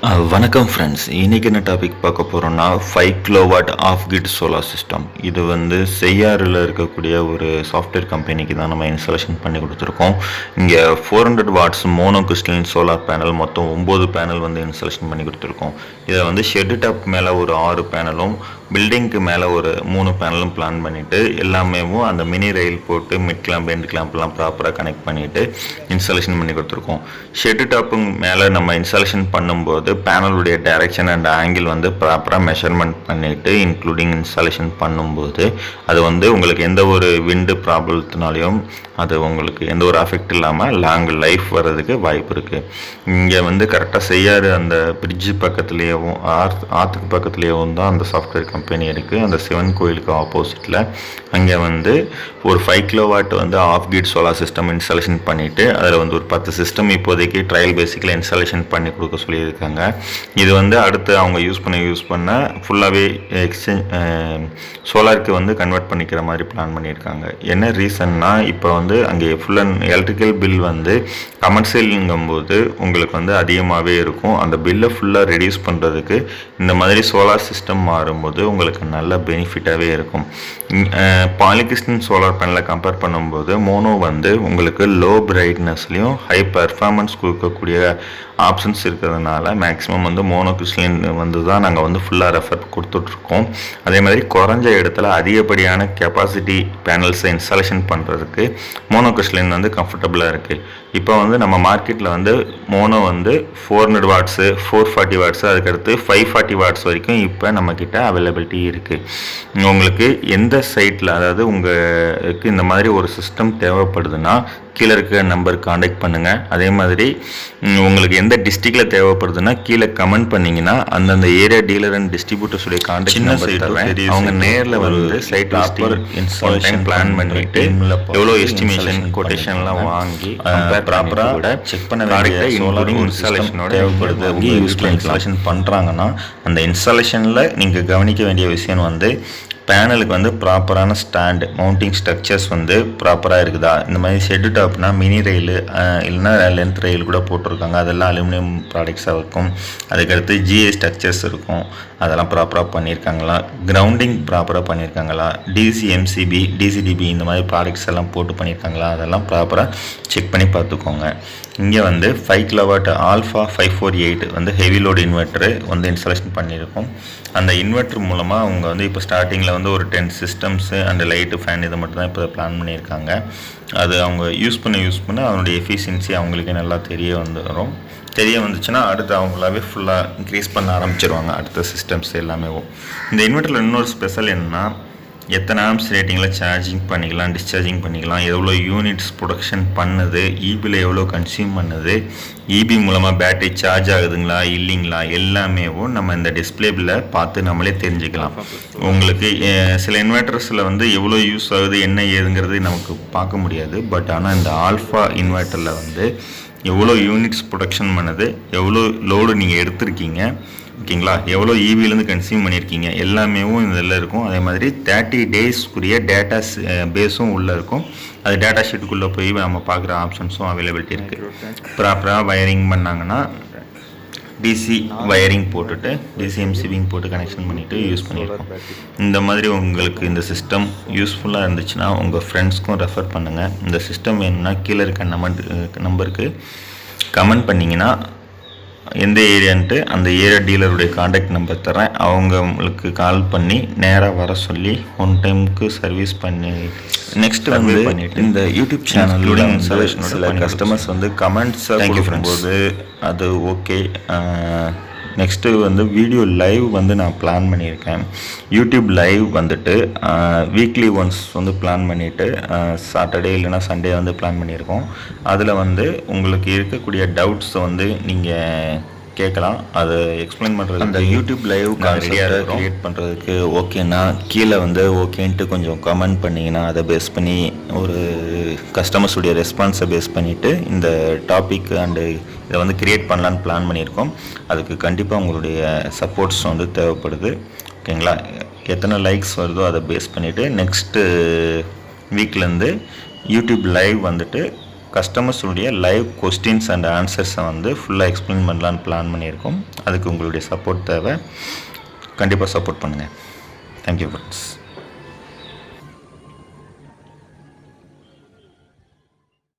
வணக்கம் ஃப்ரெண்ட்ஸ். இன்றைக்கி என்ன டாபிக் பார்க்க போகிறோன்னா 5 kW off grid solar system. இது வந்து செய்யாறில் இருக்கக்கூடிய ஒரு சாஃப்ட்வேர் கம்பெனிக்கு தான் நம்ம இன்ஸ்டாலேஷன் பண்ணி கொடுத்துருக்கோம். இங்கே 400 watts mono crystalline solar panel, மொத்தம் 9 பேனல் வந்து இன்ஸ்டாலேஷன் பண்ணி கொடுத்துருக்கோம். இதில் வந்து ஷெட்டு டாப் மேலே ஒரு 6 பேனலும், பில்டிங்க்கு மேலே ஒரு 3 பேனலும் பிளான் பண்ணிவிட்டு எல்லாமே அந்த மினி ரயில் போட்டு மிட் கிளாம்ப் எண்ட் கிளாம்ப்லாம் ப்ராப்பராக கனெக்ட் பண்ணிவிட்டு இன்ஸ்டாலேஷன் பண்ணி கொடுத்துருக்கோம். ஷெட்டு டாப்பு மேலே நம்ம இன்ஸ்டாலேஷன் பண்ணும்போது பேனலுடைய டைரக்ஷன் அண்ட் ஆங்கிள் வந்து ப்ராப்பராக மெஷர்மெண்ட் பண்ணிவிட்டு இன்க்ளூடிங் இன்ஸ்டாலேஷன் பண்ணும்போது அது வந்து உங்களுக்கு எந்த ஒரு விண்டு ப்ராப்ளத்தினாலையும் அது உங்களுக்கு எந்த ஒரு அஃபெக்ட் இல்லாமல் லாங் லைஃப் வர்றதுக்கு வாய்ப்பு இருக்குது. இங்கே வந்து கரெக்டாக செய்யாறு அந்த பிரிட்ஜு பக்கத்துலேயும் ஆற்றுக்கு பக்கத்துலேயும் தான் அந்த சாஃப்ட்வேர் கம்பெனி இருக்குது. அந்த சிவன் கோயிலுக்கு ஆப்போசிட்டில் அங்கே வந்து ஒரு 5 kW வந்து off grid solar system installation பண்ணிவிட்டு அதில் வந்து ஒரு 10 சிஸ்டம் இப்போதைக்கு ட்ரையல் பேசிக்கில் இன்ஸ்டாலேஷன் பண்ணி கொடுக்க சொல்லியிருக்காங்க. இது வந்து அடுத்து அவங்க யூஸ் பண்ண ஃபுல்லாகவே சோலாருக்கு வந்து கன்வெர்ட் பண்ணிக்கிற மாதிரி பிளான் பண்ணியிருக்காங்க. என்ன ரீசன்னா, இப்போ வந்து அங்கே ஃபுல் அண்ட் எலக்ட்ரிக்கல் பில் வந்து கமர்ஷியலுங்கும்போது உங்களுக்கு வந்து அதிகமாகவே இருக்கும். அந்த பில்லை ஃபுல்லாக ரெடியூஸ் பண்ணுறதுக்கு இந்த மாதிரி சோலார் சிஸ்டம் மாறும்போது உங்களுக்கு நல்ல பெனிஃபிட்டாகவே இருக்கும். பாலிகிறிஸ்டன் சோலார் பேனலை கம்பேர் பண்ணும்போது மோனோ வந்து உங்களுக்கு லோ பிரைட்னஸ்லையும் ஹை பர்ஃபார்மன்ஸ் கொடுக்கக்கூடிய ஆப்ஷன்ஸ் இருக்கிறதுனால மேக்ஸிமம் வந்து மோனோ கிறிஸ்டலின் வந்து தான் நாங்கள் வந்து ஃபுல்லாக ரெஃபர் கொடுத்துட்ருக்கோம். அதே மாதிரி குறைஞ்ச இடத்துல அதிகப்படியான கெப்பாசிட்டி பேனல்ஸை இன்ஸ்டாலேஷன் பண்ணுறதுக்கு மோனோ கிறிஸ்டலின் வந்து கம்ஃபர்டபுளாக இருக்குது. இப்போ வந்து நம்ம மார்க்கெட்டில் வந்து மோனோ வந்து 400 வாட்ஸு, 440 வாட்ஸு, அதுக்கடுத்து 540 வாட்ஸ் வரைக்கும் இப்போ நம்மக்கிட்ட அவைலபிலிட்டி இருக்குது. உங்களுக்கு எந்த சைட்டில், அதாவது உங்களுக்கு இந்த மாதிரி ஒரு சிஸ்டம் தேவைப்படுதுன்னா கீழே இருக்க நம்பர் காண்டாக்ட் பண்ணுங்கள். அதே மாதிரி உங்களுக்கு எந்த டிஸ்ட்ரிக்டில் தேவைப்படுதுன்னா கீழே கமெண்ட் பண்ணிங்கன்னா அந்தந்த ஏரியா டீலர் அண்ட் டிஸ்ட்ரிபியூட்டர்ஸுடைய காண்டாக்ட் நம்பர் தருவேன். அவங்க நேரில் வந்து சைட் இன்ஸ்டாலேஷன் பிளான் பண்ணிவிட்டு எவ்வளோ எஸ்டிமேஷன் கொட்டேஷன்லாம் வாங்கி ப்ராப்பராக செக் பண்ண வேண்டிய சோலார் இன்ஸ்டாலேஷனோட தேவைப்படுது யூஸ் பண்ணி இன்ஸ்டாலேஷன் பண்ணுறாங்கன்னா அந்த இன்ஸ்டாலேஷனில் நீங்கள் கவனிக்க வேண்டிய விஷயம் வந்து பேனலுக்கு வந்து ப்ராப்பரான ஸ்டாண்டு, மவுண்டிங் ஸ்ட்ரக்சர்ஸ் வந்து ப்ராப்பராக இருக்குதா. இந்த மாதிரி ஷெட்டு டாப்னா மினி ரயில் இல்லைனா லென்த் ரயில் கூட போட்டிருக்காங்க, அதெல்லாம் அலுமினியம் ப்ராடக்ட்ஸாக இருக்கும். அதுக்கடுத்து ஜிஏ ஸ்ட்ரக்சர்ஸ் இருக்கும், அதெல்லாம் ப்ராப்பராக பண்ணியிருக்காங்களா, கிரவுண்டிங் ப்ராப்பராக பண்ணியிருக்காங்களா, டிசி எம்சிபி டிசிடிபி இந்த மாதிரி ப்ராடக்ட்ஸ் எல்லாம் போட்டு பண்ணியிருக்காங்களா, அதெல்லாம் ப்ராப்பராக செக் பண்ணி பார்த்துக்கோங்க. இங்கே வந்து 5 kW ஆல்ஃபா 548 வந்து ஹெவி லோடு இன்வெர்ட்ரு வந்து இன்ஸ்டாலேஷன் பண்ணியிருக்கோம். அந்த இன்வெர்ட்ரு மூலமாக அவங்க வந்து இப்போ ஸ்டார்டிங்கில் வந்து ஒரு 10 சிஸ்டம்ஸு அண்ட் லைட்டு ஃபேன் இதை மட்டும் தான் இப்போ பிளான் பண்ணியிருக்காங்க. அது அவங்க யூஸ் பண்ண அதனுடைய எஃபிஷியன்சி அவங்களுக்கே நல்லா தெரிய வந்துச்சுன்னா அடுத்து அவங்களாவே ஃபுல்லாக இன்க்ரீஸ் பண்ண ஆரம்பிச்சிருவாங்க அடுத்த சிஸ்டம்ஸ் எல்லாமே. இந்த இன்வெர்ட்டரில் இன்னொரு ஸ்பெஷல் என்னென்னா, எத்தனை ஆம்ஸ் ரேட்டிங்கில் சார்ஜிங் பண்ணிக்கலாம், டிஸ்சார்ஜிங் பண்ணிக்கலாம், எவ்வளோ யூனிட்ஸ் ப்ரொடக்ஷன் பண்ணுது, ஈபியில் எவ்வளோ கன்சியூம் பண்ணுது, ஈபி மூலமாக பேட்டரி சார்ஜ் ஆகுதுங்களா இல்லைங்களா, எல்லாமே நம்ம இந்த டிஸ்பிளேவில் பார்த்து நம்மளே தெரிஞ்சுக்கலாம். உங்களுக்கு சில இன்வெர்ட்டர்ஸில் வந்து எவ்வளோ யூஸ் ஆகுது என்ன ஏதுங்கிறது நமக்கு பார்க்க முடியாது. பட் ஆனால் இந்த ஆல்ஃபா இன்வெர்ட்டரில் வந்து எவ்வளோ யூனிட்ஸ் ப்ரொடக்ஷன் பண்ணுது, எவ்வளோ லோடு நீங்கள் எடுத்திருக்கீங்க, ஓகேங்களா, எவ்வளோ ஈவிலேருந்து கன்சியூம் பண்ணியிருக்கீங்க எல்லாமே இதில் இருக்கும். அதே மாதிரி 30 டேஸ்க்குரிய டேட்டாஸ் பேஸும் உள்ளே இருக்கும். அது டேட்டா ஷீட்டுக்குள்ளே போய் நம்ம பார்க்குற ஆப்ஷன்ஸும் அவைலபிலிட்டி இருக்குது. ப்ராப்பராக வயரிங் பண்ணாங்கன்னா டிசி வயரிங் போட்டுட்டு டிசி எம்சிபிங் போட்டு கனெக்ஷன் பண்ணிவிட்டு யூஸ் பண்ணியிருக்கோம். இந்த மாதிரி உங்களுக்கு இந்த சிஸ்டம் யூஸ்ஃபுல்லாக இருந்துச்சுன்னா உங்கள் ஃப்ரெண்ட்ஸ்க்கும் ரெஃபர் பண்ணுங்கள். இந்த சிஸ்டம் வேணும்னா கீழே இருக்க நம்பருக்கு கமெண்ட் பண்ணிங்கன்னா எந்த ஏரியான்ட்டு அந்த ஏரியா டீலருடைய காண்டாக்ட் நம்பர் தரேன். அவங்களுக்கு கால் பண்ணி நேராக வர சொல்லி 1 டைமுக்கு சர்வீஸ் பண்ணி நெக்ஸ்ட் வந்து இந்த யூடியூப் சேனல் சில கஸ்டமர்ஸ் வந்து கமெண்ட்ஸ் கொடுக்கும்போது அது ஓகே. நெக்ஸ்ட்டு வந்து வீடியோ லைவ் வந்து நான் பிளான் பண்ணியிருக்கேன். யூடியூப் லைவ் வந்துட்டு வீக்லி ஒன்ஸ் வந்து பிளான் பண்ணிவிட்டு சாட்டர்டே இல்லைனா சண்டே வந்து பிளான் பண்ணியிருக்கோம். அதில் வந்து உங்களுக்கு இருக்கக்கூடிய டவுட்ஸை வந்து நீங்கள் கேட்கலாம். அதை எக்ஸ்பிளைன் பண்ணுறது அந்த யூடியூப் லைவ் கான்செப்டை க்ரியேட் பண்ணுறதுக்கு ஓகேன்னா கீழே வந்து ஓகேன்ட்டு கொஞ்சம் கமெண்ட் பண்ணிங்கன்னா அதை பேஸ் பண்ணி ஒரு கஸ்டமர்ஸுடைய ரெஸ்பான்ஸை பேஸ் பண்ணிவிட்டு இந்த டாபிக் அண்டு இதை வந்து க்ரியேட் பண்ணலான்னு பிளான் பண்ணியிருக்கோம். அதுக்கு கண்டிப்பாக உங்களுடைய சப்போர்ட்ஸ் வந்து தேவைப்படுது, ஓகேங்களா. எத்தனை லைக்ஸ் வருதோ அதை பேஸ் பண்ணிவிட்டு நெக்ஸ்ட்டு வீக்லேருந்து யூடியூப் லைவ் வந்துட்டு கஸ்டமர்ஸுடைய லைவ் கொஸ்டின்ஸ் அண்ட் ஆன்சர்ஸை வந்து ஃபுல்லாக எக்ஸ்பிளைன் பண்ணலான்னு பிளான் பண்ணியிருக்கோம். அதுக்கு உங்களுடைய சப்போர்ட் தேவை. கண்டிப்பாக சப்போர்ட் பண்ணுங்கள். Thank you friends.